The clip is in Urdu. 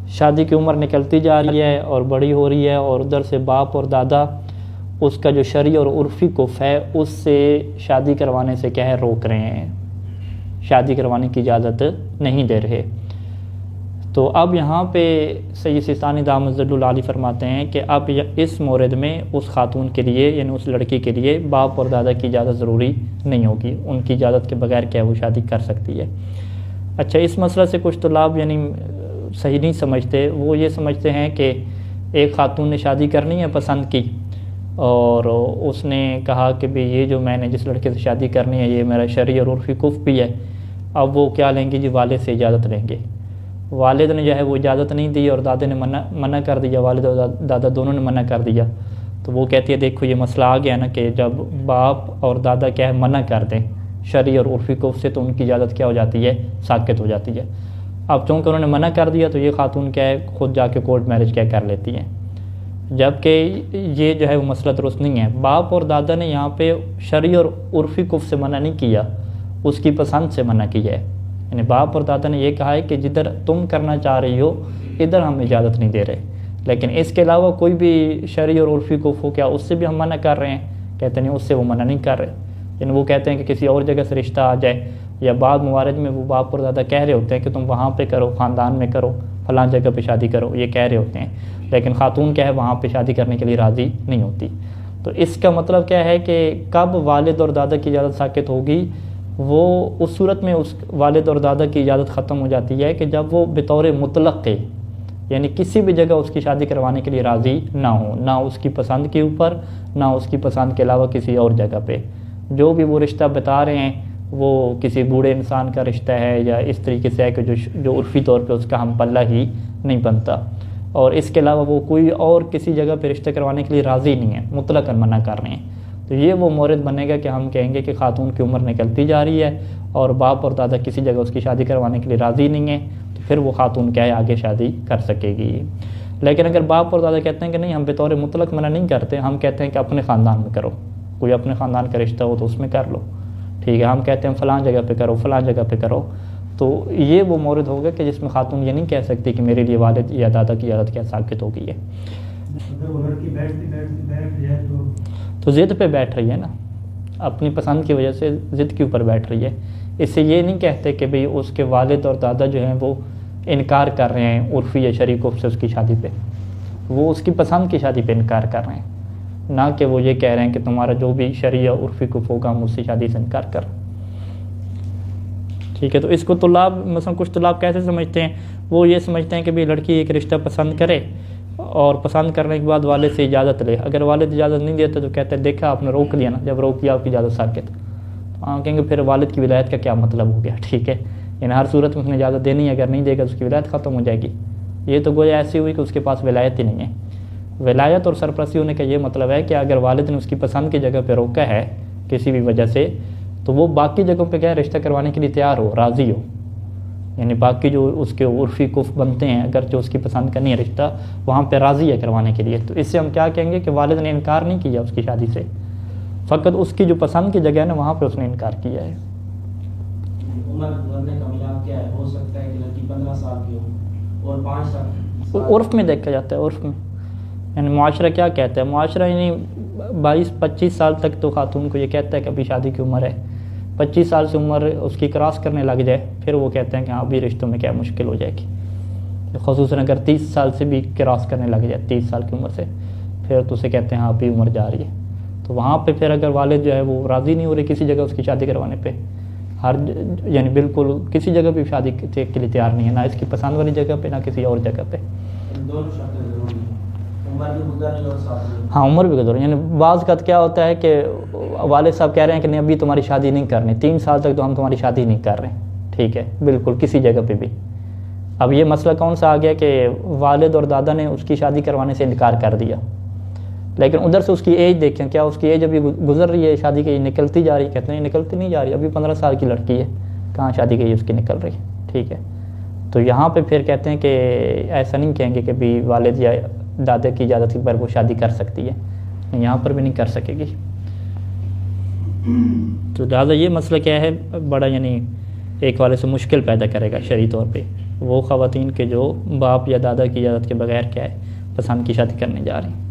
شادی کی عمر نکلتی جا رہی ہے اور بڑی ہو رہی ہے، اور ادھر سے باپ اور دادا اس کا جو شرعی اور عرفی کف ہے اس سے شادی کروانے سے کیا ہے روک رہے ہیں، شادی کروانے کی اجازت نہیں دے رہے۔ تو اب یہاں پہ سید سیستانی دامت ظل العالی فرماتے ہیں کہ اب اس مورد میں اس خاتون کے لیے یعنی اس لڑکی کے لیے باپ اور دادا کی اجازت ضروری نہیں ہوگی، ان کی اجازت کے بغیر کیا وہ شادی کر سکتی ہے۔ اچھا، اس مسئلہ سے کچھ طلاب یعنی صحیح نہیں سمجھتے، وہ یہ سمجھتے ہیں کہ ایک خاتون نے شادی کرنی ہے پسند کی، اور اس نے کہا کہ بھی یہ جو میں نے جس لڑکے سے شادی کرنی ہے یہ میرا شرعی اور عرفی کف بھی ہے، اب وہ کیا لیں گے جی والد سے اجازت لیں گے۔ والد نے جو ہے وہ اجازت نہیں دی اور دادے نے منع کر دیا، والد اور دادا دونوں نے منع کر دیا، تو وہ کہتی ہے دیکھو یہ مسئلہ آ گیا نا کہ جب باپ اور دادا کیا ہے منع کر دیں شرعی اور عرفی کف سے تو ان کی اجازت کیا ہو جاتی ہے، ساقط ہو جاتی ہے۔ اب چونکہ انہوں نے منع کر دیا تو یہ خاتون کیا ہے خود جا کے کورٹ میرج کیا کر لیتی ہیں، جبکہ یہ جو ہے وہ مسئلہ درست نہیں ہے۔ باپ اور دادا نے یہاں پہ شرعی اور عرفی کف سے منع نہیں کیا، اس کی پسند سے منع کی ہے، یعنی باپ اور دادا نے یہ کہا ہے کہ جدھر تم کرنا چاہ رہی ہو ادھر ہم اجازت نہیں دے رہے، لیکن اس کے علاوہ کوئی بھی شرعی اور عرفی کف ہو کیا اس سے بھی ہم منع کر رہے ہیں، کہتے نہیں اس سے وہ منع نہیں کر رہے، یعنی وہ کہتے ہیں کہ کسی اور جگہ سے رشتہ آ جائے، یا بعض موارد میں وہ باپ اور دادا کہہ رہے ہوتے ہیں کہ تم وہاں پہ کرو، خاندان میں کرو، فلاں جگہ پہ شادی کرو، یہ کہہ رہے ہوتے ہیں، لیکن خاتون کیا ہے وہاں پہ شادی کرنے کے لیے راضی نہیں ہوتی۔ تو اس کا مطلب کیا ہے کہ کب والد اور دادا کی اجازت ساقط ہوگی، وہ اس صورت میں اس والد اور دادا کی اجازت ختم ہو جاتی ہے کہ جب وہ بطور مطلق کے یعنی کسی بھی جگہ اس کی شادی کروانے کے لیے راضی نہ ہو، نہ اس کی پسند کے اوپر نہ اس کی پسند کے علاوہ کسی اور جگہ پہ، جو بھی وہ رشتہ بتا رہے ہیں وہ کسی بوڑھے انسان کا رشتہ ہے یا اس طریقے سے ہے کہ جو عرفی طور پہ اس کا ہم پلہ ہی نہیں بنتا، اور اس کے علاوہ وہ کوئی اور کسی جگہ پہ رشتہ کروانے کے لیے راضی نہیں ہے، مطلقاً منع کر رہے ہیں، تو یہ وہ مورد بنے گا کہ ہم کہیں گے کہ خاتون کی عمر نکلتی جا رہی ہے اور باپ اور دادا کسی جگہ اس کی شادی کروانے کے لیے راضی نہیں ہے، تو پھر وہ خاتون کیا ہے آگے شادی کر سکے گی۔ لیکن اگر باپ اور دادا کہتے ہیں کہ نہیں ہم بطور مطلق منع نہیں کرتے، ہم کہتے ہیں کہ اپنے خاندان میں کرو، کوئی اپنے خاندان کا رشتہ ہو تو اس میں کر لو، ٹھیک ہے، ہم کہتے ہیں فلاں جگہ پہ کرو، فلاں جگہ پہ کرو، تو یہ وہ مورد ہوگا کہ جس میں خاتون یہ نہیں کہہ سکتی کہ میرے لیے والد یا دادا کی اجازت کیا ساقط ہو گئی ہے۔ تو ضد پہ بیٹھ رہی ہے نا، اپنی پسند کی وجہ سے ضد کے اوپر بیٹھ رہی ہے، اس سے یہ نہیں کہتے کہ بھئی اس کے والد اور دادا جو ہیں وہ انکار کر رہے ہیں عرفی یا شرعی کف سے اس کی شادی پہ، وہ اس کی پسند کی شادی پہ انکار کر رہے ہیں، نہ کہ وہ یہ کہہ رہے ہیں کہ تمہارا جو بھی شرعی یا عرفی کف ہوگا ہم اس سے شادی سے انکار کر، ٹھیک ہے۔ تو اس کو طلاب مثلا کچھ طلاب کیسے سمجھتے ہیں، وہ یہ سمجھتے ہیں کہ بھئی لڑکی ایک رشتہ پسند کرے اور پسند کرنے کے بعد والد سے اجازت لے، اگر والد اجازت نہیں دیتا تو کہتے ہیں دیکھا آپ نے روک لیا نا، جب روک لیا آپ کی اجازت ساقط، ہاں کہیں گے پھر والد کی ولایت کا کیا مطلب ہو گیا، ٹھیک ہے، یعنی ہر صورت میں اس نے اجازت دینی ہے، اگر نہیں دے گا تو اس کی ولایت ختم ہو جائے گی، یہ تو گویا ایسی ہوئی کہ اس کے پاس ولایت ہی نہیں ہے۔ ولایت اور سرپرستی ہونے کا یہ مطلب ہے کہ اگر والد نے اس کی پسند کی جگہ پہ روکا ہے کسی بھی وجہ سے تو وہ باقی جگہوں پہ کیا ہے رشتہ کروانے کے لیے تیار ہو، راضی ہو، یعنی باقی جو اس کے عرفی کف بنتے ہیں اگر جو اس کی پسند کا نہیں ہے رشتہ وہاں پہ راضی ہے کروانے کے لیے، تو اس سے ہم کیا کہیں گے کہ والد نے انکار نہیں کیا اس کی شادی سے، فقط اس کی جو پسند کی جگہ ہے نا وہاں پہ اس نے انکار کیا ہے۔ عمر بدلنے کا معیار کیا ہے؟ ہو سکتا ہے کہ لڑکی 15 سال کی ہو اور 5 سال عرف میں دیکھا جاتا ہے، عرف میں یعنی معاشرہ کیا کہتا ہے، معاشرہ یعنی 22-25 سال تک تو خاتون کو یہ کہتا ہے کہ ابھی شادی کی عمر ہے، 25 سال سے عمر اس کی کراس کرنے لگ جائے پھر وہ کہتے ہیں کہ ہاں ابھی رشتوں میں کیا مشکل ہو جائے گی، خصوصاً اگر 30 سال سے بھی کراس کرنے لگ جائے 30 سال کی عمر سے پھر تو اسے کہتے ہیں ہاں ابھی عمر جا رہی ہے، تو وہاں پہ پھر اگر والد جو ہے وہ راضی نہیں ہو رہے کسی جگہ اس کی شادی کروانے پہ، یعنی بالکل کسی جگہ پہ شادی کے لیے تیار نہیں ہے، نہ اس کی پسند والی جگہ پہ نہ کسی اور جگہ پہ، ہاں عمر بھی گزر، یعنی بعض کا کیا ہوتا ہے کہ والد صاحب کہہ رہے ہیں کہ نہیں ابھی تمہاری شادی نہیں کرنی، 3 سال تک تو ہم تمہاری شادی نہیں کر رہے ہیں، ٹھیک ہے، بالکل کسی جگہ پہ بھی۔ اب یہ مسئلہ کون سا آ گیا کہ والد اور دادا نے اس کی شادی کروانے سے انکار کر دیا، لیکن ادھر سے اس کی ایج دیکھیں، کیا اس کی ایج ابھی گزر رہی ہے شادی کی، نکلتی جا رہی، کہتے ہیں نکلتی نہیں جا رہی، ابھی 15 سال کی لڑکی ہے، کہاں شادی کی اس کی نکل رہی، ٹھیک ہے، تو یہاں پہ پھر کہتے ہیں کہ ایسا نہیں کہیں گے کہ بھی والد یا دادا کی اجازت پر وہ شادی کر سکتی ہے، یہاں پر بھی نہیں کر سکے گی۔ تو لہٰذا یہ مسئلہ کیا ہے بڑا یعنی ایک والے سے مشکل پیدا کرے گا شرعی طور پہ۔ وہ خواتین کے جو باپ یا دادا کی اجازت کے بغیر کیا ہے پسند کی شادی کرنے جا رہی ہیں.